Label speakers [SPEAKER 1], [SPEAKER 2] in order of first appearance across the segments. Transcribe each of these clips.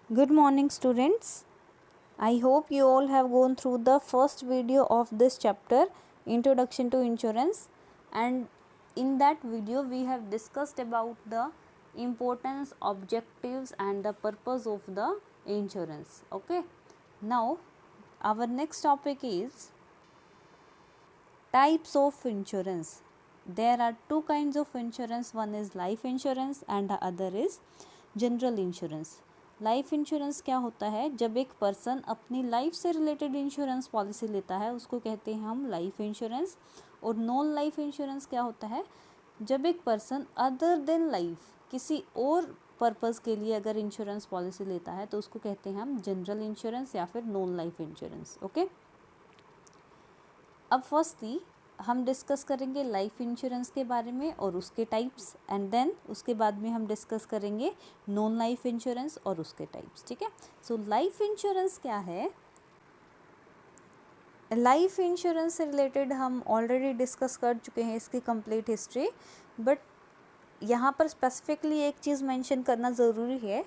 [SPEAKER 1] Good morning, students. I hope you all have gone through the first video of this chapter, Introduction to Insurance, and in that video we have discussed about the importance, objectives and the purpose of the insurance. Okay, now our next topic is types of insurance. There are two kinds of insurance. One is life insurance and the other is general insurance. Life insurance क्या होता है? जब एक person अपनी life से related insurance policy लेता है उसको कहते हैं हम लाइफ इंश्योरेंस. और नॉन लाइफ इंश्योरेंस क्या होता है? जब एक पर्सन अदर देन लाइफ किसी और पर्पज़ के लिए अगर इंश्योरेंस पॉलिसी लेता है तो उसको कहते हैं हम जनरल इंश्योरेंस या फिर नॉन लाइफ इंश्योरेंस. ओके, अब फर्स्टली हम डिस्कस करेंगे लाइफ इंश्योरेंस के बारे में और उसके टाइप्स, एंड देन उसके बाद में हम डिस्कस करेंगे नॉन लाइफ इंश्योरेंस और उसके टाइप्स. ठीक है, सो लाइफ इंश्योरेंस क्या है? लाइफ इंश्योरेंस से रिलेटेड हम ऑलरेडी डिस्कस कर चुके हैं इसकी कंप्लीट हिस्ट्री, बट यहाँ पर स्पेसिफिकली एक चीज़ मेंशन करना ज़रूरी है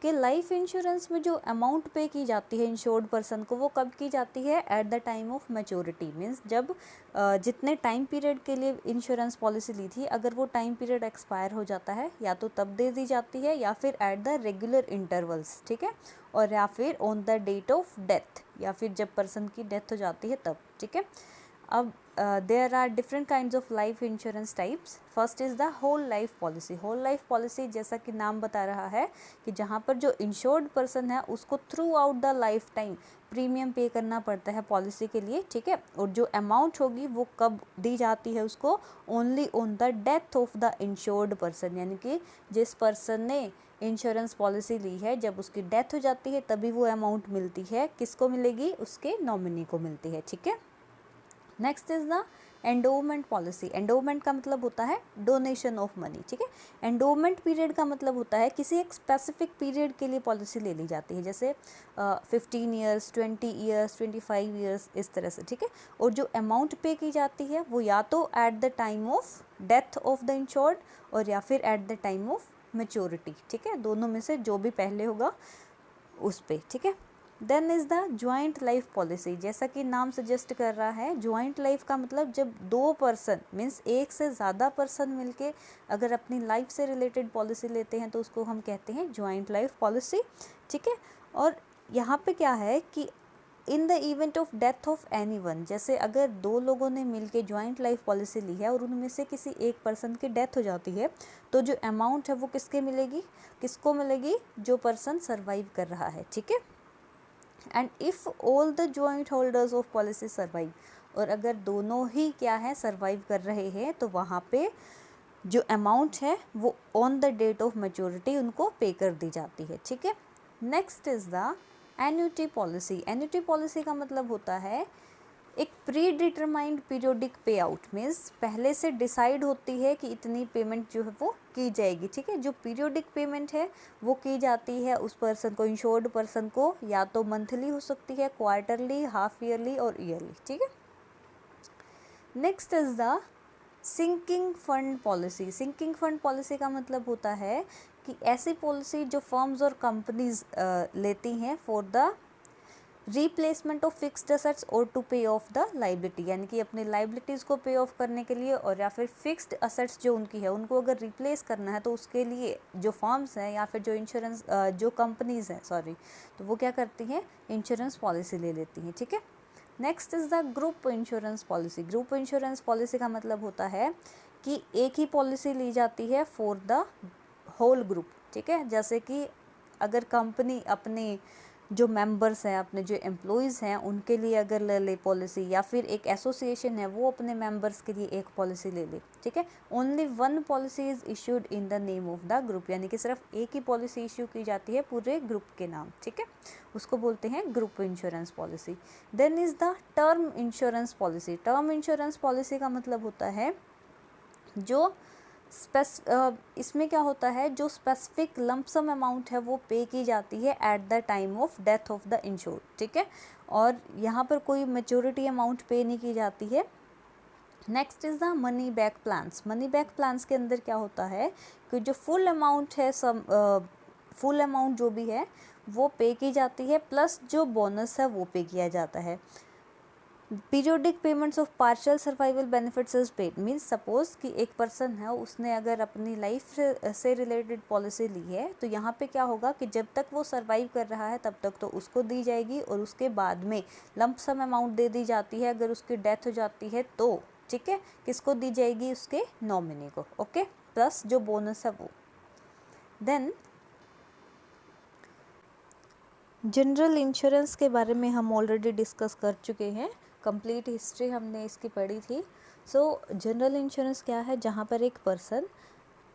[SPEAKER 1] कि लाइफ इंश्योरेंस में जो अमाउंट पे की जाती है इंश्योर्ड पर्सन को, वो कब की जाती है? At the time of maturity. Means जब जितने टाइम पीरियड के लिए इंश्योरेंस पॉलिसी ली थी, अगर वो टाइम पीरियड एक्सपायर हो जाता है या तो तब दे दी जाती है या फिर एट द रेगुलर इंटरवल्स. ठीक है, और या फिर on the date of death, या फिर जब पर्सन की डेथ हो जाती है तब. ठीक है, अब there are different kinds of life insurance types. First is the whole life policy. Whole life policy जैसा कि नाम बता रहा है कि जहाँ पर जो इंश्योर्ड पर्सन है उसको through out the life time premium पे करना पड़ता है पॉलिसी के लिए. ठीक है, और जो अमाउंट होगी वो कब दी जाती है उसको? Only on the death of the insured person, यानी कि जिस पर्सन ने इंश्योरेंस पॉलिसी ली है जब उसकी डेथ हो जाती है तभी वो अमाउंट मिलती है. किसको मिलेगी? उसके नॉमिनी को मिलती है. ठीक है, next is the endowment policy. Endowment का मतलब होता है डोनेशन ऑफ मनी. ठीक है, एंडोवमेंट पीरियड का मतलब होता है किसी एक स्पेसिफिक पीरियड के लिए पॉलिसी ले ली जाती है, जैसे 15 ईयर्स, 20 ईयर्स, 25 ईयर्स, इस तरह से. ठीक है, और जो अमाउंट पे की जाती है वो या तो eight the time of death of the insured और या फिर eight the time of maturity. ठीक है, दोनों में से जो भी पहले होगा उस पे. ठीक है, then is the joint life policy. जैसा कि नाम सजेस्ट कर रहा है, ज्वाइंट लाइफ का मतलब जब दो पर्सन मीन्स एक से ज़्यादा पर्सन मिलके अगर अपनी लाइफ से रिलेटेड पॉलिसी लेते हैं तो उसको हम कहते हैं ज्वाइंट लाइफ पॉलिसी. ठीक है, और यहाँ पे क्या है कि in the event of death of anyone, जैसे अगर दो लोगों ने मिलके ज्वाइंट लाइफ पॉलिसी ली है और उनमें से किसी एक पर्सन की डेथ हो जाती है तो जो अमाउंट है वो किसके मिलेगी? किसको मिलेगी? जो पर्सन सर्वाइव कर रहा है. ठीक है, and if all the joint holders of policy survive, और अगर दोनों ही क्या है सर्वाइव कर रहे हैं तो वहाँ पे जो अमाउंट है वो on the date of maturity उनको पे कर दी जाती है. ठीक है, next is the annuity policy. Annuity policy का मतलब होता है एक predetermined periodic payout. Means पहले से डिसाइड होती है कि इतनी पेमेंट जो है वो की जाएगी. ठीक है, जो पीरियोडिक पेमेंट है वो की जाती है उस पर्सन को, इंश्योर्ड पर्सन को, या तो मंथली हो सकती है, क्वार्टरली, हाफ ईयरली और ईयरली. ठीक है, next is the sinking fund policy. Sinking fund policy का मतलब होता है कि ऐसी पॉलिसी जो फर्म्स और कंपनीज लेती हैं for the replacement of fixed assets और टू पे ऑफ द लाइबिलिटी, यानी कि अपनी लाइबिलिटीज़ को पे ऑफ करने के लिए और या फिर फिक्स्ड असेट्स जो उनकी है उनको अगर रिप्लेस करना है तो उसके लिए जो फर्म्स हैं या फिर जो इंश्योरेंस जो कंपनीज़ हैं तो वो क्या करती हैं? इंश्योरेंस पॉलिसी ले लेती हैं. ठीक है, next is the group insurance policy. Group insurance policy का मतलब होता है कि एक ही पॉलिसी ली जाती है फॉर द होल ग्रुप. ठीक है, जैसे कि अगर कंपनी अपने जो मेंबर्स हैं, अपने जो एम्प्लॉयज़ हैं उनके लिए अगर ले ले पॉलिसी, या फिर एक एसोसिएशन है वो अपने मेंबर्स के लिए एक पॉलिसी ले ले. ठीक है, only one policy is issued in the name of the group, यानी कि सिर्फ एक ही पॉलिसी इशू की जाती है पूरे ग्रुप के नाम. ठीक है, उसको बोलते हैं group insurance policy. Then is the term insurance policy. Term insurance policy का मतलब होता है जो इसमें क्या होता है, जो स्पेसिफिक लंपसम अमाउंट है वो पे की जाती है at the time of death of the insured. ठीक है, और यहाँ पर कोई मैच्योरिटी अमाउंट पे नहीं की जाती है. Next is the money back plans. Money back plans के अंदर क्या होता है कि जो फुल अमाउंट है फुल अमाउंट जो भी है वो पे की जाती है, प्लस जो बोनस है वो पे किया जाता है। Periodic payments of partial survival benefits is paid, means suppose कि एक पर्सन है, उसने अगर अपनी लाइफ से रिलेटेड पॉलिसी ली है, तो यहाँ पे क्या होगा कि जब तक वो सर्वाइव कर रहा है तब तक तो उसको दी जाएगी, और उसके बाद में लंप सम अमाउंट दे दी जाती है। अगर उसकी डेथ हो जाती है तो ठीक है, किसको दी जाएगी? उसके नॉमिनी को। ओके, प्लस जो बोनस है वो। देन जनरल इंश्योरेंस के बारे में हम ऑलरेडी डिस्कस कर चुके हैं, कंप्लीट हिस्ट्री हमने इसकी पढ़ी थी। सो जनरल इंश्योरेंस क्या है? जहाँ पर एक पर्सन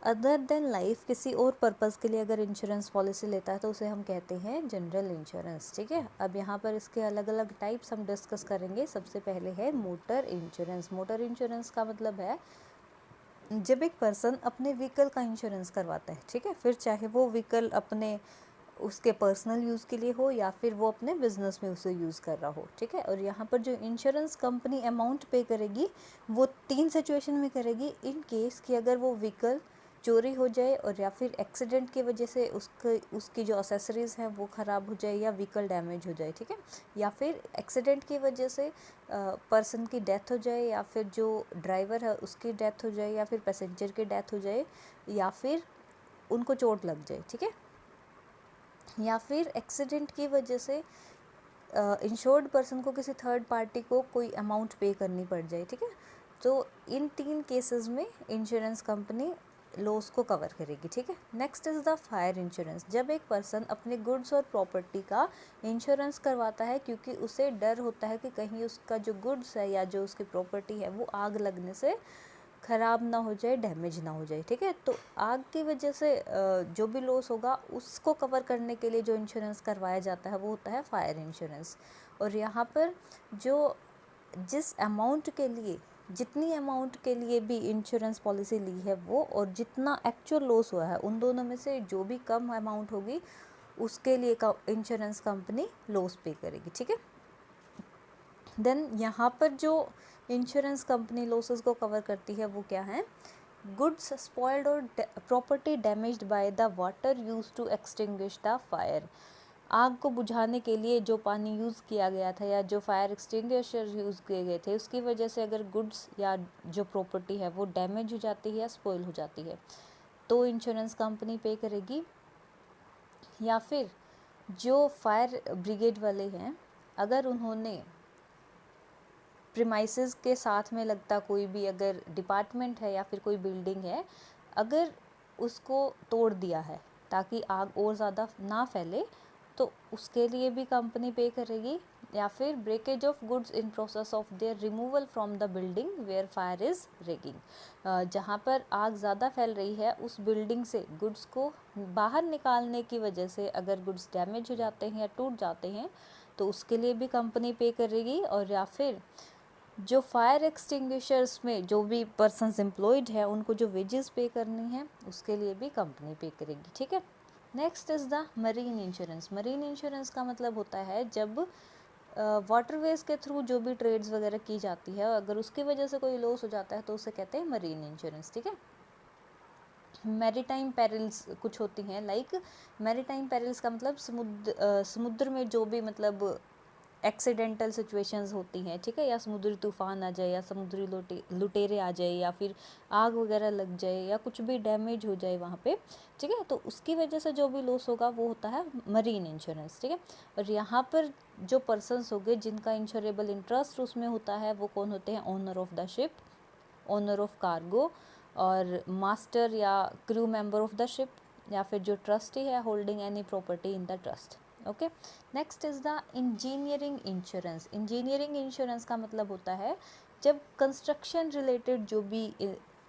[SPEAKER 1] अदर देन लाइफ किसी और पर्पज़ के लिए अगर इंश्योरेंस पॉलिसी लेता है तो उसे हम कहते हैं जनरल इंश्योरेंस। ठीक है, अब यहाँ पर इसके अलग अलग टाइप्स हम डिस्कस करेंगे। सबसे पहले है मोटर इंश्योरेंस। मोटर इंश्योरेंस का मतलब है जब एक पर्सन अपने व्हीकल का इंश्योरेंस करवाता है, ठीक है, फिर चाहे वो व्हीकल अपने उसके पर्सनल यूज़ के लिए हो या फिर वो अपने बिजनेस में उसे यूज़ कर रहा हो। ठीक है, और यहाँ पर जो इंश्योरेंस कंपनी अमाउंट पे करेगी वो 3 सिचुएशन में करेगी। इन केस कि अगर वो व्हीकल चोरी हो जाए, और या फिर एक्सीडेंट की वजह से उसकी जो असेसरीज़ हैं वो ख़राब हो जाए, या व्हीकल डैमेज हो जाए। ठीक है, या फिर एक्सीडेंट की वजह से पर्सन की डेथ हो जाए, या फिर जो ड्राइवर है उसकी डेथ हो जाए, या फिर पैसेंजर की डेथ हो जाए, या फिर उनको चोट लग जाए। ठीक है, या फिर एक्सीडेंट की वजह से इंश्योर्ड पर्सन को किसी थर्ड पार्टी को कोई अमाउंट पे करनी पड़ जाए। ठीक है, तो इन 3 केसेस में इंश्योरेंस कंपनी लॉस को कवर करेगी। ठीक है, next is the fire insurance. जब एक पर्सन अपने गुड्स और प्रॉपर्टी का इंश्योरेंस करवाता है, क्योंकि उसे डर होता है कि कहीं उसका जो गुड्स है या जो उसकी प्रॉपर्टी है वो आग लगने से ख़राब ना हो जाए, डैमेज ना हो जाए। ठीक है, तो आग की वजह से जो भी लॉस होगा उसको कवर करने के लिए जो इंश्योरेंस करवाया जाता है वो होता है फायर इंश्योरेंस। और यहाँ पर जो जिस अमाउंट के लिए, जितनी अमाउंट के लिए भी इंश्योरेंस पॉलिसी ली है वो, और जितना एक्चुअल लॉस हुआ है, उन दोनों में से जो भी कम अमाउंट होगी उसके लिए इंश्योरेंस कंपनी लॉस पे करेगी। ठीक है, देन यहाँ पर जो इंश्योरेंस कंपनी लॉसेस को कवर करती है वो क्या है? गुड्स स्पॉइल्ड और property damaged by the water use to extinguish the fire. आग को बुझाने के लिए जो पानी यूज़ किया गया था या जो फायर एक्सटिंग्विशर यूज़ किए गए थे, उसकी वजह से अगर गुड्स या जो प्रॉपर्टी है वो डैमेज हो जाती है या स्पॉइल हो जाती है तो इंश्योरेंस कंपनी पे करेगी। या फिर जो फायर ब्रिगेड वाले हैं, अगर उन्होंने प्रीमाइसेस के साथ में लगता कोई भी अगर डिपार्टमेंट है या फिर कोई बिल्डिंग है, अगर उसको तोड़ दिया है ताकि आग और ज़्यादा ना फैले, तो उसके लिए भी कंपनी पे करेगी। या फिर breakage of goods in process of their removal from the building where fire is raging. जहाँ पर आग ज़्यादा फैल रही है उस बिल्डिंग से गुड्स को बाहर निकालने की वजह से अगर गुड्स डैमेज हो जाते हैं या टूट जाते हैं तो उसके लिए भी कंपनी पे करेगी। और या फिर जो फायर एक्सटिंग्विशर्स में जो भी पर्सन्स एम्प्लॉयड है उनको जो वेजेस पे करनी है उसके लिए भी कंपनी पे करेगी। ठीक है, next is the marine insurance. Marine insurance का मतलब होता है जब वाटरवेज के थ्रू जो भी ट्रेड्स वगैरह की जाती है, अगर उसकी वजह से कोई लॉस हो जाता है तो उसे कहते हैं मरीन इंश्योरेंस। ठीक है, मैरीटाइम पेरिल्स कुछ होती हैं, लाइक मैरीटाइम पेरिल्स का मतलब समुद्र में जो भी मतलब एक्सीडेंटल सिचुएशंस होती हैं, ठीक है, या समुद्री तूफान आ जाए, या समुद्री लुटेरे आ जाए, या फिर आग वगैरह लग जाए, या कुछ भी डैमेज हो जाए वहाँ पे, ठीक है, तो उसकी वजह से जो भी लॉस होगा वो होता है मरीन इंश्योरेंस। ठीक है, और यहाँ पर जो पर्सन्स हो गए जिनका इंश्योरेबल इंटरेस्ट उसमें होता है वो कौन होते हैं? Owner of the ship, owner of cargo, और मास्टर या crew member of the ship, या फिर जो ट्रस्टी है holding any property in the trust. Okay, next is the engineering insurance. Engineering insurance का मतलब होता है जब कंस्ट्रक्शन रिलेटेड जो भी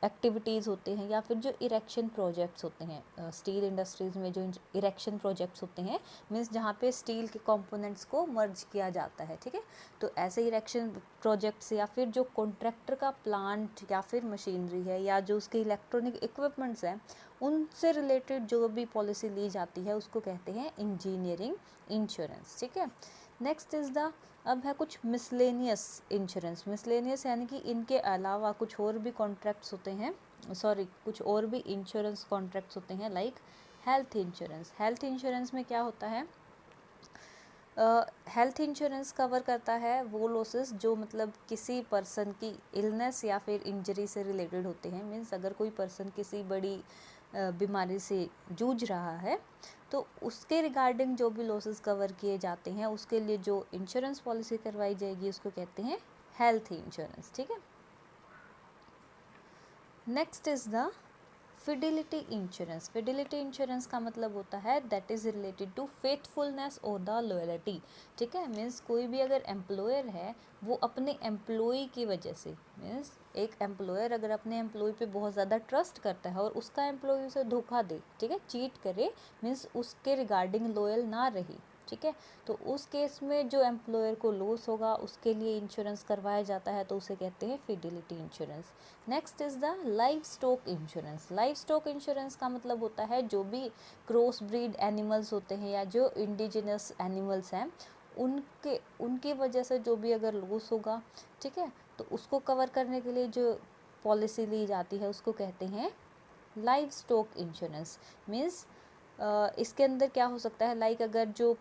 [SPEAKER 1] एक्टिविटीज़ होते हैं या फिर जो इरेक्शन प्रोजेक्ट्स होते हैं, स्टील इंडस्ट्रीज़ में जो इरेक्शन प्रोजेक्ट्स होते हैं, मीन्स जहाँ पे स्टील के कंपोनेंट्स को मर्ज किया जाता है। ठीक है, तो ऐसे इरेक्शन प्रोजेक्ट्स या फिर जो कॉन्ट्रैक्टर का प्लांट या फिर मशीनरी है या जो उसके इलेक्ट्रॉनिक इक्विपमेंट्स हैं उनसे रिलेटेड जो भी पॉलिसी ली जाती है उसको कहते हैं इंजीनियरिंग इंश्योरेंस। ठीक है, नेक्स्ट इज़ द अब है कुछ मिसलेनियस इंश्योरेंस। मिसलेनियस यानी कि इनके अलावा कुछ और भी कॉन्ट्रैक्ट्स होते हैं, कुछ और भी इंश्योरेंस कॉन्ट्रैक्ट्स होते हैं, like health insurance. Health insurance में क्या होता है हेल्थ इंश्योरेंस कवर करता है वो लॉसेस जो मतलब किसी पर्सन की इलनेस या फिर इंजरी से रिलेटेड होते हैं। मीन्स अगर कोई पर्सन किसी बड़ी बीमारी से जूझ रहा है तो उसके रिगार्डिंग जो भी लॉसेस कवर किए जाते हैं उसके लिए जो इंश्योरेंस पॉलिसी करवाई जाएगी उसको कहते हैं हेल्थ इंश्योरेंस। ठीक है। Next is the fidelity insurance. Fidelity insurance का मतलब होता है that is related to faithfulness और द लॉयल्टी। ठीक है। मीन्स कोई भी अगर एम्प्लॉयर है वो अपने एम्प्लॉय की वजह से, मीन्स एक एम्प्लॉयर अगर अपने एम्प्लॉय पे बहुत ज़्यादा ट्रस्ट करता है और उसका एम्प्लॉय उसे धोखा दे, ठीक है, चीट करे, मीन्स उसके रिगार्डिंग लॉयल ना रही, ठीक है, तो उस केस में जो एम्प्लॉयर को लॉस होगा उसके लिए इंश्योरेंस करवाया जाता है तो उसे कहते हैं fidelity insurance. Next is the live stock insurance. Live stock insurance का मतलब होता है जो भी क्रॉस ब्रीड एनिमल्स होते हैं या जो इंडिजिनस एनिमल्स हैं उनकी वजह से जो भी अगर लॉस होगा, ठीक है, तो उसको कवर करने के लिए जो पॉलिसी ली जाती है उसको कहते हैं लाइव स्टॉक इंश्योरेंस। मीन्स इसके अंदर क्या हो सकता है, लाइक अगर जो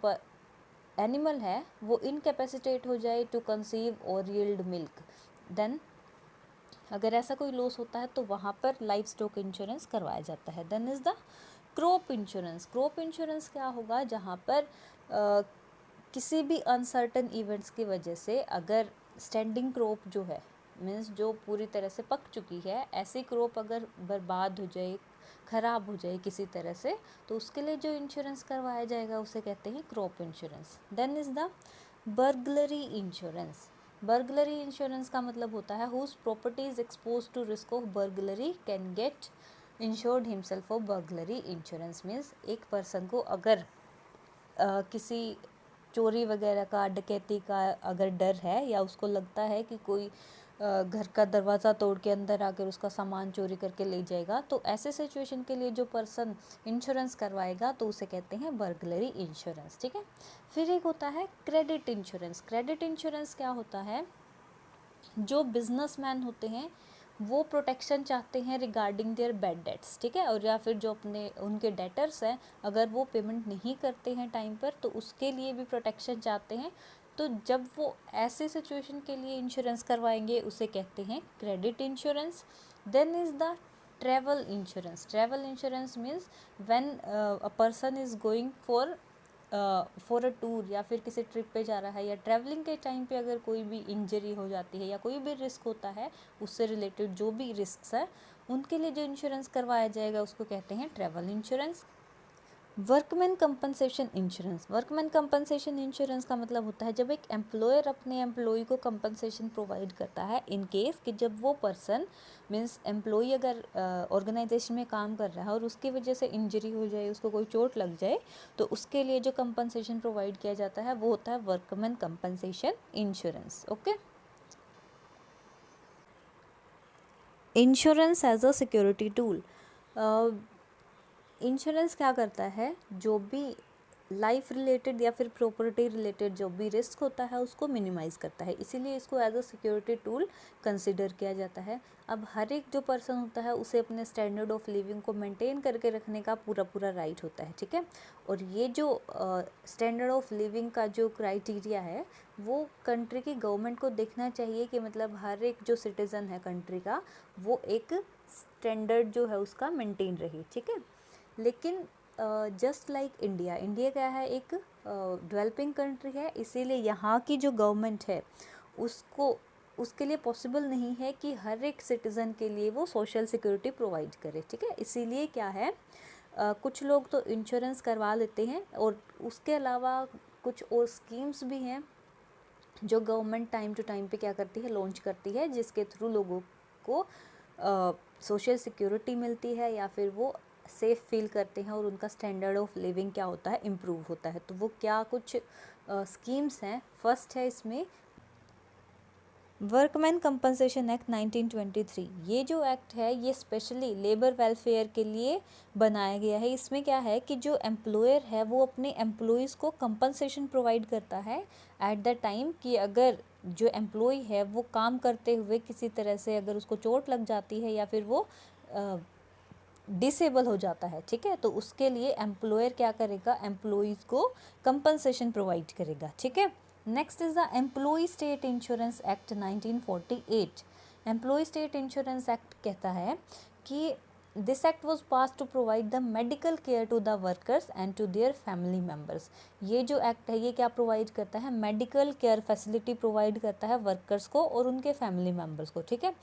[SPEAKER 1] एनिमल है वो इनकेपेसिटेट हो जाए टू कंसीव और यील्ड मिल्क, देन अगर ऐसा कोई लॉस होता है तो वहाँ पर लाइफ स्टॉक इंश्योरेंस करवाया जाता है। Then is the crop insurance. Crop insurance क्या होगा, जहाँ पर किसी भी अनसर्टन इवेंट्स की वजह से अगर स्टैंडिंग क्रॉप जो है, मीन्स जो पूरी तरह से पक चुकी है, ऐसी क्रॉप अगर बर्बाद हो जाए, ख़राब हो जाए किसी तरह से, तो उसके लिए जो इंश्योरेंस करवाया जाएगा उसे कहते हैं crop insurance. Then is the burglary insurance. Burglary insurance का मतलब होता है whose property is expose to risk of burglary can get insured himself of burglary insurance. Means एक पर्सन को अगर किसी चोरी वगैरह का, डकैती का अगर डर है या उसको लगता है कि कोई घर का दरवाज़ा तोड़ के अंदर आकर उसका सामान चोरी करके ले जाएगा, तो ऐसे सिचुएशन के लिए जो पर्सन इंश्योरेंस करवाएगा तो उसे कहते हैं बर्गलरी इंश्योरेंस। ठीक है। फिर एक होता है क्रेडिट इंश्योरेंस। क्रेडिट इंश्योरेंस क्या होता है, जो बिजनेसमैन होते हैं वो प्रोटेक्शन चाहते हैं रिगार्डिंग देयर बैड डेट्स, ठीक है, और या फिर जो अपने उनके डेटर्स हैं अगर वो पेमेंट नहीं करते हैं टाइम पर तो उसके लिए भी प्रोटेक्शन चाहते हैं। तो जब वो ऐसे सिचुएशन के लिए इंश्योरेंस करवाएंगे उसे कहते हैं credit insurance. Then is the travel insurance. Travel insurance means when a person is going for a tour या फिर किसी ट्रिप पे जा रहा है या ट्रैवलिंग के टाइम पे अगर कोई भी इंजरी हो जाती है या कोई भी रिस्क होता है, उससे रिलेटेड जो भी रिस्क है उनके लिए जो इंश्योरेंस करवाया जाएगा उसको कहते हैं travel insurance. Workman compensation insurance. Workman compensation insurance का मतलब होता है जब एक एम्प्लॉयर अपने एम्प्लॉय को कंपनसेशन प्रोवाइड करता है इन केस कि जब वो पर्सन, मीन्स एम्प्लॉय अगर ऑर्गेनाइजेशन में काम कर रहा है और उसकी वजह से इंजरी हो जाए, उसको कोई चोट लग जाए, तो उसके लिए जो कंपनसेशन प्रोवाइड किया जाता है वो होता है workman compensation insurance. Okay. Insurance as a security tool. Insurance क्या करता है, जो भी लाइफ रिलेटेड या फिर प्रॉपर्टी रिलेटेड जो भी रिस्क होता है उसको मिनिमाइज़ करता है, इसीलिए इसको as a security tool consider किया जाता है। अब हर एक जो पर्सन होता है उसे अपने स्टैंडर्ड ऑफ लिविंग को मेंटेन करके रखने का पूरा पूरा राइट होता है, ठीक है, और ये जो स्टैंडर्ड ऑफ लिविंग का जो क्राइटेरिया है वो कंट्री की गवर्नमेंट को देखना चाहिए कि मतलब हर एक जो सिटीज़न है कंट्री का वो एक स्टैंडर्ड जो है उसका मेंटेन रहे, ठीक है। लेकिन जस्ट लाइक इंडिया, इंडिया क्या है, एक डेवलपिंग कंट्री है, इसीलिए यहाँ की जो गवर्नमेंट है उसके लिए पॉसिबल नहीं है कि हर एक सिटीज़न के लिए वो सोशल सिक्योरिटी प्रोवाइड करे, ठीक है। इसीलिए क्या है, कुछ लोग तो इंश्योरेंस करवा लेते हैं और उसके अलावा कुछ और स्कीम्स भी हैं जो गवर्नमेंट टाइम टू टाइम पे क्या करती है, लॉन्च करती है, जिसके थ्रू लोगों को सोशल सिक्योरिटी मिलती है या फिर वो सेफ़ फील करते हैं और उनका स्टैंडर्ड ऑफ लिविंग क्या होता है, इम्प्रूव होता है। तो वो क्या कुछ स्कीम्स हैं, फर्स्ट है इसमें वर्कमैन कंपनसेशन एक्ट 1923। ये जो एक्ट है ये स्पेशली लेबर वेलफेयर के लिए बनाया गया है। इसमें क्या है कि जो एम्प्लॉयर है वो अपने एम्प्लॉयज़ को कंपनसेशन प्रोवाइड करता है एट द टाइम कि अगर जो एम्प्लॉय है वो काम करते हुए किसी तरह से अगर उसको चोट लग जाती है या फिर वो डिसेबल हो जाता है, ठीक है, तो उसके लिए एम्प्लॉयर क्या करेगा, एम्प्लॉइज़ को कंपनसेशन प्रोवाइड करेगा, ठीक है। Next is the employ state insurance act 1948। Employ state insurance act कहता है कि this act was pass to provide the medical care to the workers and to their family members. ये जो act है ये क्या प्रोवाइड करता है, मेडिकल केयर फैसिलिटी प्रोवाइड करता है वर्कर्स को और उनके फैमिली मेम्बर्स को, ठीक है।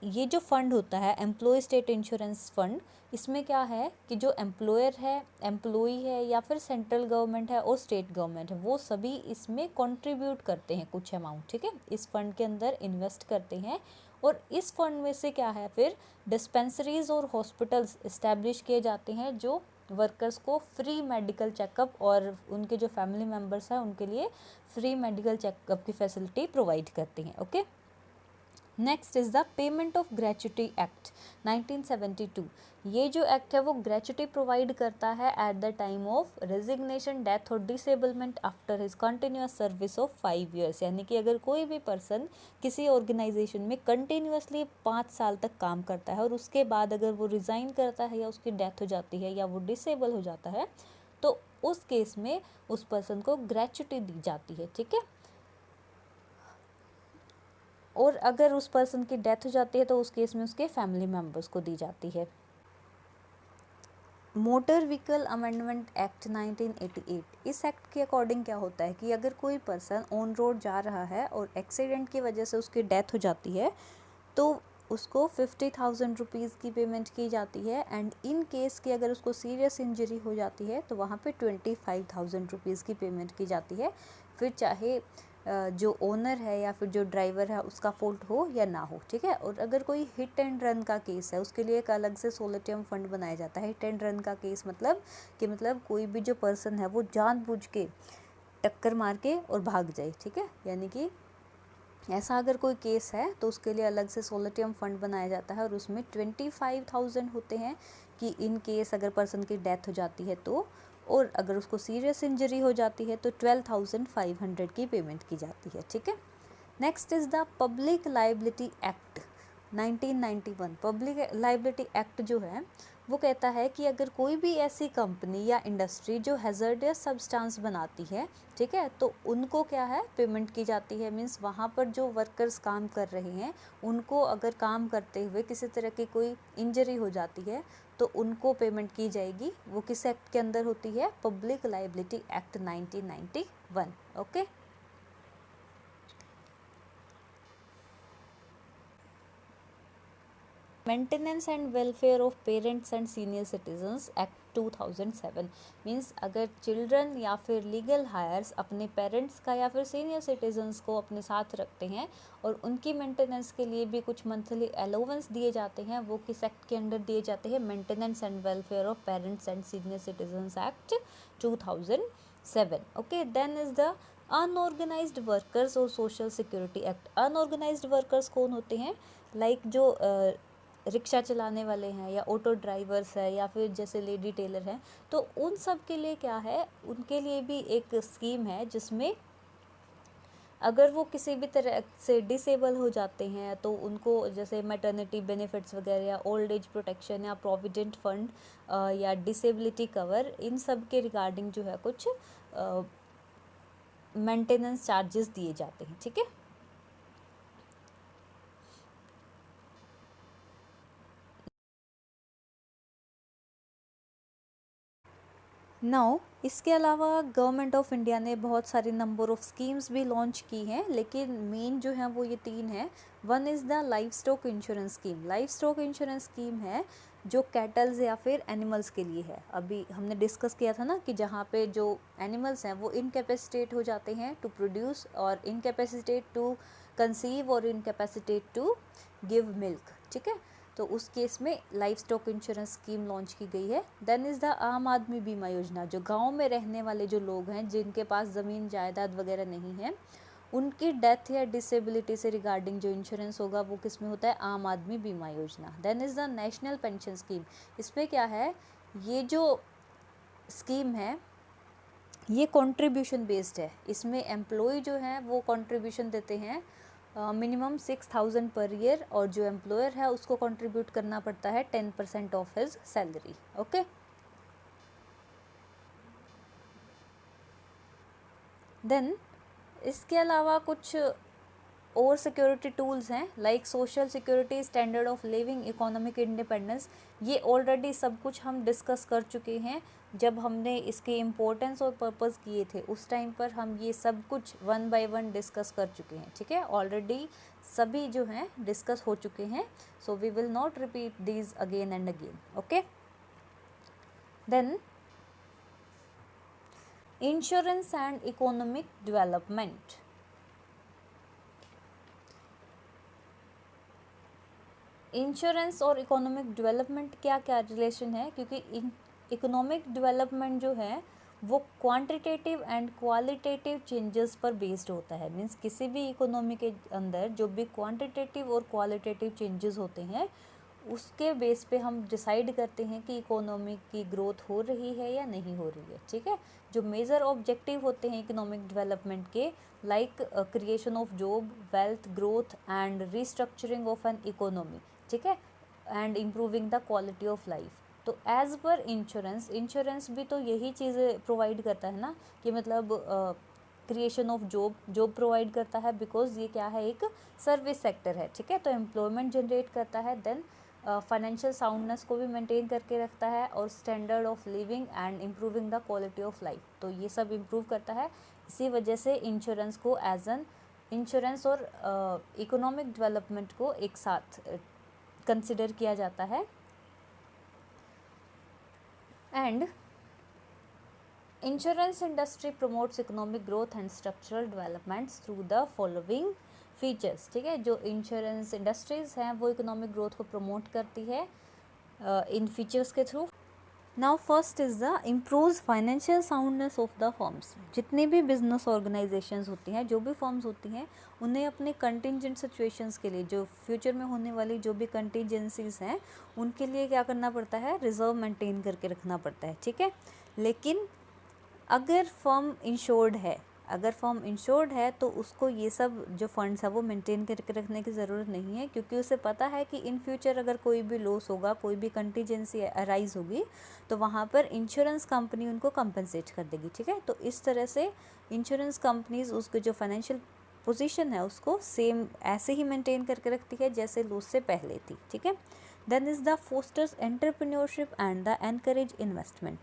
[SPEAKER 1] ये जो फंड होता है एम्प्लॉय स्टेट इंश्योरेंस फंड, इसमें क्या है कि जो एम्प्लॉयर है, एम्प्लॉय है या फिर सेंट्रल गवर्नमेंट है और स्टेट गवर्नमेंट है, वो सभी इसमें कंट्रीब्यूट करते हैं कुछ अमाउंट, ठीक है, इस फंड के अंदर इन्वेस्ट करते हैं। और इस फंड में से क्या है, फिर डिस्पेंसरीज और हॉस्पिटल्स इस्टेब्लिश किए जाते हैं जो वर्कर्स को फ्री मेडिकल चेकअप और उनके जो फैमिली मेम्बर्स हैं उनके लिए फ्री मेडिकल चेकअप की फैसिलिटी प्रोवाइड करते हैं, okay. Next is the payment of gratuity act 1972। ये जो एक्ट है वो ग्रेच्युटी प्रोवाइड करता है at the time of resignation, death और disablement after his continuous service of 5 years. यानी कि अगर कोई भी पर्सन किसी ऑर्गेनाइजेशन में कंटिन्यूसली 5 साल तक काम करता है और उसके बाद अगर वो रिज़ाइन करता है या उसकी डेथ हो जाती है या वो डिसेबल हो जाता है, तो उस केस में उस पर्सन को ग्रेच्युटी दी जाती है, ठीक है। और अगर उस पर्सन की डेथ हो जाती है तो उस केस में उसके फैमिली मेम्बर्स को दी जाती है। मोटर व्हीकल अमेंडमेंट एक्ट 1988, इस एक्ट के अकॉर्डिंग क्या होता है कि अगर कोई पर्सन ऑन रोड जा रहा है और एक्सीडेंट की वजह से उसकी डेथ हो जाती है तो उसको 50,000 रुपीज़ की पेमेंट की जाती है। एंड इन केस कि अगर उसको सीरियस इंजरी हो जाती है तो वहाँ पे 25,000 रुपीज़ की पेमेंट की जाती है, फिर चाहे जो ओनर है या फिर जो ड्राइवर है उसका फॉल्ट हो या ना हो, ठीक है। और अगर कोई हिट एंड रन का केस है उसके लिए एक अलग से सोलेटियम फंड बनाया जाता है। हिट एंड रन का केस मतलब कि कोई भी जो पर्सन है वो जानबूझ के टक्कर मार के और भाग जाए, ठीक है, यानी कि ऐसा अगर कोई केस है तो उसके लिए अलग से सोलेटियम फंड बनाया जाता है और उसमें 25,000 होते हैं कि इन केस अगर पर्सन की डेथ हो जाती है तो, और अगर उसको सीरियस इंजरी हो जाती है तो 12,500 की पेमेंट की जाती है, ठीक है। Next is the public liability act 1991। Public liability act जो है वो कहता है कि अगर कोई भी ऐसी कंपनी या इंडस्ट्री जो हैज़र्डियस सब्सटेंस बनाती है, ठीक है, तो उनको क्या है पेमेंट की जाती है। मीन्स वहाँ पर जो वर्कर्स काम कर रहे हैं उनको अगर काम करते हुए किसी तरह की कोई इंजरी हो जाती है तो उनको पेमेंट की जाएगी। वो किस एक्ट के अंदर होती है, public liability act 1991, okay. Maintenance and welfare of parents and senior citizens act 2007। Means अगर चिल्ड्रन या फिर लीगल हायर्स अपने पेरेंट्स का या फिर सीनियर सिटीजन्स को अपने साथ रखते हैं और उनकी मेंटेनेंस के लिए भी कुछ मंथली अलाउंस दिए जाते हैं, वो किस एक्ट के अंडर दिए जाते हैं, maintenance and welfare of parents and senior citizens act 2007, okay. Then is the unorganised workers और social security act. Unorganised workers कौन होते हैं, लाइक जो रिक्शा चलाने वाले हैं या ऑटो ड्राइवर्स है या फिर जैसे लेडी टेलर हैं, तो उन सब के लिए क्या है, उनके लिए भी एक स्कीम है जिसमें अगर वो किसी भी तरह से डिसेबल हो जाते हैं तो उनको जैसे मैटरनिटी बेनिफिट्स वगैरह या ओल्ड एज प्रोटेक्शन या प्रोविडेंट फंड या डिसेबिलिटी कवर, इन सब के रिगार्डिंग जो है कुछ मेंटेनेंस चार्जेस दिए जाते हैं, ठीक है। नाउ इसके अलावा गवर्नमेंट ऑफ इंडिया ने बहुत सारी नंबर ऑफ़ स्कीम्स भी लॉन्च की हैं, लेकिन मेन जो है वो ये 3 है। One is the life stock insurance scheme. Life stock insurance scheme है जो कैटल्स या फिर एनिमल्स के लिए है। अभी हमने डिस्कस किया था ना कि जहाँ पे जो एनिमल्स हैं वो इनकेपेसिटेट हो जाते हैं टू प्रोड्यूस और इनकेपेसिटेट टू कंसीव और इनकेपेसिटेट टू गिव मिल्क, ठीक है। तो उस केस में life stock insurance scheme launch की गई है। देन इज़ द आम आदमी बीमा योजना, जो गांव में रहने वाले जो लोग हैं जिनके पास ज़मीन जायदाद वगैरह नहीं है, उनकी डेथ या डिसेबिलिटी से रिगार्डिंग जो इंश्योरेंस होगा वो किस में होता है, आम आदमी बीमा योजना। Then is the national pension scheme. इसमें क्या है, ये जो स्कीम है ये कंट्रीब्यूशन बेस्ड है। इसमें एम्प्लॉय जो हैं वो कंट्रीब्यूशन देते हैं मिनिमम 6,000 पर ईयर, और जो एम्प्लॉयर है उसको कंट्रीब्यूट करना पड़ता है 10% ऑफ हिज सैलरी। ओके, देन इसके अलावा कुछ और सिक्योरिटी टूल्स हैं like social security, standard of living, economic independence. ये ऑलरेडी सब कुछ हम डिस्कस कर चुके हैं जब हमने इसके इम्पोर्टेंस और पर्पस किए थे, उस टाइम पर हम ये सब कुछ वन बाय वन डिस्कस कर चुके हैं। ठीक है, ऑलरेडी सभी जो हैं डिस्कस हो चुके हैं, so we will not repeat these again and again. Okay, then insurance and economic development. Insurance और इकोनॉमिक डेवलपमेंट क्या क्या रिलेशन है, क्योंकि इकोनॉमिक डेवलपमेंट जो है वो क्वांटिटेटिव एंड क्वालिटेटिव चेंजेस पर बेस्ड होता है। मीन्स किसी भी इकोनॉमी के अंदर जो भी क्वांटिटेटिव और क्वालिटेटिव चेंजेस होते हैं उसके बेस पे हम डिसाइड करते हैं कि इकोनॉमी की ग्रोथ हो रही है या नहीं हो रही है। ठीक है, जो मेजर ऑब्जेक्टिव होते हैं इकोनॉमिक डेवलपमेंट के, like creation of job, wealth growth and restructuring of an economy. ठीक है, and improving the quality of life. तो एज पर इंश्योरेंस भी तो यही चीज़ें प्रोवाइड करता है ना, कि मतलब क्रिएशन ऑफ जॉब प्रोवाइड करता है, बिकॉज ये क्या है, एक सर्विस सेक्टर है। ठीक है, तो एम्प्लॉयमेंट जनरेट करता है, देन फाइनेंशियल साउंडनेस को भी मेंटेन करके रखता है, और standard of living and improving the quality of life, तो ये सब इम्प्रूव करता है। इसी वजह से इंश्योरेंस को एज एन इंश्योरेंस और इकोनॉमिक डेवलपमेंट को एक साथ कंसिडर किया जाता है। And insurance industry promotes economic growth and structural developments through the following features. ठीक है, जो इंश्योरेंस इंडस्ट्रीज़ हैं वो इकोनॉमिक ग्रोथ को प्रमोट करती है इन फीचर्स के through. Now first is the improves financial soundness of the firms. जितनी भी बिजनेस ऑर्गेनाइजेशंस होती हैं, जो भी फर्म्स होती हैं, उन्हें अपने कंटिजेंट सिचुएशंस के लिए, जो फ्यूचर में होने वाली जो भी कंटिजेंसीज हैं, उनके लिए क्या करना पड़ता है, रिजर्व मेंटेन करके रखना पड़ता है। ठीक है, लेकिन अगर फर्म इंश्योर्ड है तो उसको ये सब जो फंड्स है वो मेंटेन करके रखने की ज़रूरत नहीं है, क्योंकि उसे पता है कि इन फ्यूचर अगर कोई भी लॉस होगा, कोई भी कंटीजेंसी अराइज होगी, तो वहाँ पर इंश्योरेंस कंपनी उनको कंपनसेट कर देगी। ठीक है, तो इस तरह से इंश्योरेंस कंपनीज उसके जो फाइनेंशियल पोजीशन है उसको सेम ऐसे ही मेंटेन करके रखती है जैसे लॉस से पहले थी। ठीक है, then is the fosters entrepreneurship and the encourage investment.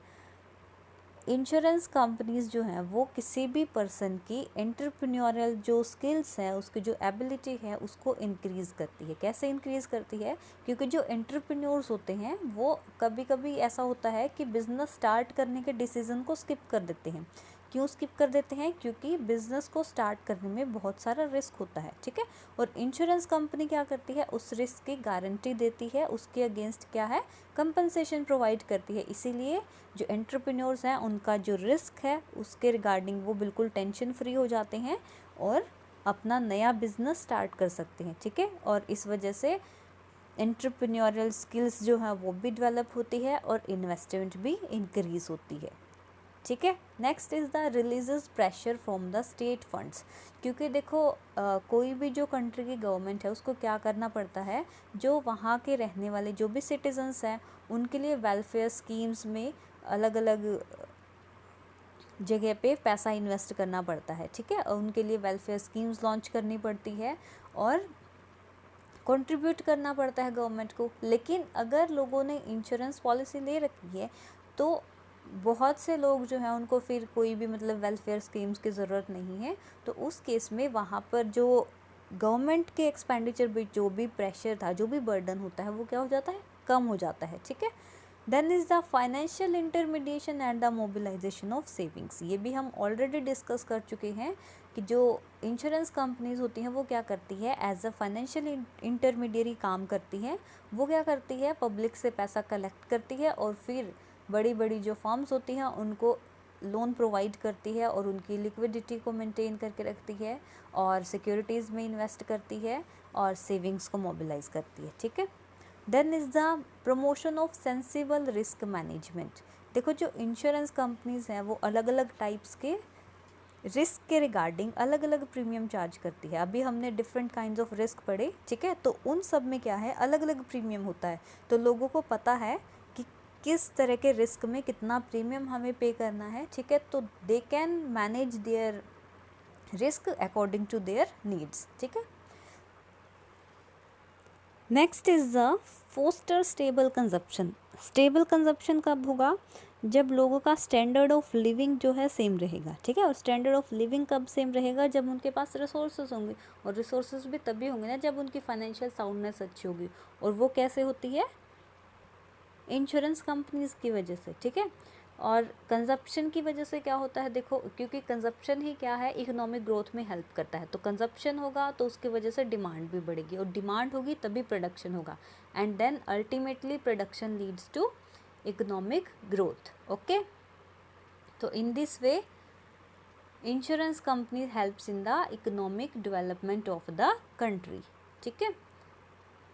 [SPEAKER 1] Insurance companies जो हैं वो किसी भी पर्सन की एंटरप्रेन्योरियल जो स्किल्स हैं, उसकी जो एबिलिटी है, उसको इंक्रीज़ करती है। कैसे इंक्रीज़ करती है, क्योंकि जो एंटरप्रेन्योर्स होते हैं वो कभी कभी ऐसा होता है कि बिज़नेस स्टार्ट करने के डिसीज़न को स्किप कर देते हैं। क्यों स्किप कर देते हैं, क्योंकि बिज़नेस को स्टार्ट करने में बहुत सारा रिस्क होता है। ठीक है, और इंश्योरेंस कंपनी क्या करती है, उस रिस्क की गारंटी देती है, उसके अगेंस्ट क्या है, कंपनसेशन प्रोवाइड करती है। इसीलिए जो एंटरप्रेन्योर्स हैं उनका जो रिस्क है उसके रिगार्डिंग वो बिल्कुल टेंशन फ्री हो जाते हैं और अपना नया बिजनेस स्टार्ट कर सकते हैं। ठीक है, और इस वजह से एंटरप्रेन्योरियल स्किल्स जो है वो भी डेवलप होती है और इन्वेस्टमेंट भी इंक्रीज होती है। ठीक है, next is the releases pressure from the state funds. क्योंकि देखो कोई भी जो कंट्री की गवर्नमेंट है उसको क्या करना पड़ता है, जो वहाँ के रहने वाले जो भी सिटीजन्स हैं उनके लिए वेलफेयर स्कीम्स में अलग अलग जगह पे पैसा इन्वेस्ट करना पड़ता है। ठीक है, और उनके लिए वेलफेयर स्कीम्स लॉन्च करनी पड़ती है और कंट्रीब्यूट करना पड़ता है गवर्नमेंट को। लेकिन अगर लोगों ने इंश्योरेंस पॉलिसी ले रखी है तो बहुत से लोग जो हैं उनको फिर कोई भी मतलब वेलफेयर स्कीम्स की ज़रूरत नहीं है, तो उस केस में वहाँ पर जो गवर्नमेंट के एक्सपेंडिचर पे जो भी प्रेशर था, जो भी बर्डन होता है, वो क्या हो जाता है, कम हो जाता है। ठीक है, then is the financial intermediation and the mobilisation of savings. ये भी हम ऑलरेडी डिस्कस कर चुके हैं कि जो इंश्योरेंस कंपनीज होती हैं वो क्या करती है, एज अ फाइनेंशियल इंटरमीडियरी काम करती हैं। वो क्या करती है, पब्लिक से पैसा कलेक्ट करती है और फिर बड़ी बड़ी जो फर्म्स होती हैं उनको लोन प्रोवाइड करती है और उनकी लिक्विडिटी को मेंटेन करके रखती है और सिक्योरिटीज़ में इन्वेस्ट करती है और सेविंग्स को मोबिलाइज करती है। ठीक है, then is the promotion of sensible risk management. देखो जो इंश्योरेंस कंपनीज हैं वो अलग अलग टाइप्स के रिस्क के रिगार्डिंग अलग अलग प्रीमियम चार्ज करती है। अभी हमने डिफरेंट काइंड्स ऑफ रिस्क पढ़े, ठीक है, तो उन सब में क्या है, अलग अलग प्रीमियम होता है। तो लोगों को पता है कि किस तरह के रिस्क में कितना प्रीमियम हमें पे करना है, ठीक है, तो they can manage their risk according to their needs, ठीक है। Next is the foster stable consumption. Stable consumption कब होगा, जब लोगों का स्टैंडर्ड ऑफ लिविंग जो है सेम रहेगा, ठीक है। और स्टैंडर्ड ऑफ लिविंग कब सेम रहेगा, जब उनके पास रिसोर्सेज होंगे, और रिसोर्सेज भी तभी होंगे ना जब उनकी फाइनेंशियल साउंडनेस अच्छी होगी। और वो कैसे होती है, इंश्योरेंस कंपनीज की वजह से, ठीक है। और कंजप्शन की वजह से क्या होता है, देखो, क्योंकि कंजप्शन ही क्या है, इकोनॉमिक ग्रोथ में हेल्प करता है। तो कंजप्शन होगा तो उसकी वजह से डिमांड भी बढ़ेगी, और डिमांड होगी तभी प्रोडक्शन होगा, and then ultimately production leads to economic growth, okay. तो in this way insurance company helps in the economic development of the country, ठीक है।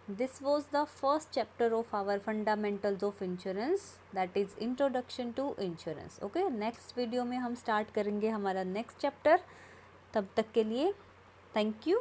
[SPEAKER 1] This was the first chapter of our fundamentals of insurance, that is introduction to insurance, okay। next video में हम start करेंगे हमारा next chapter। तब तक के लिए thank you।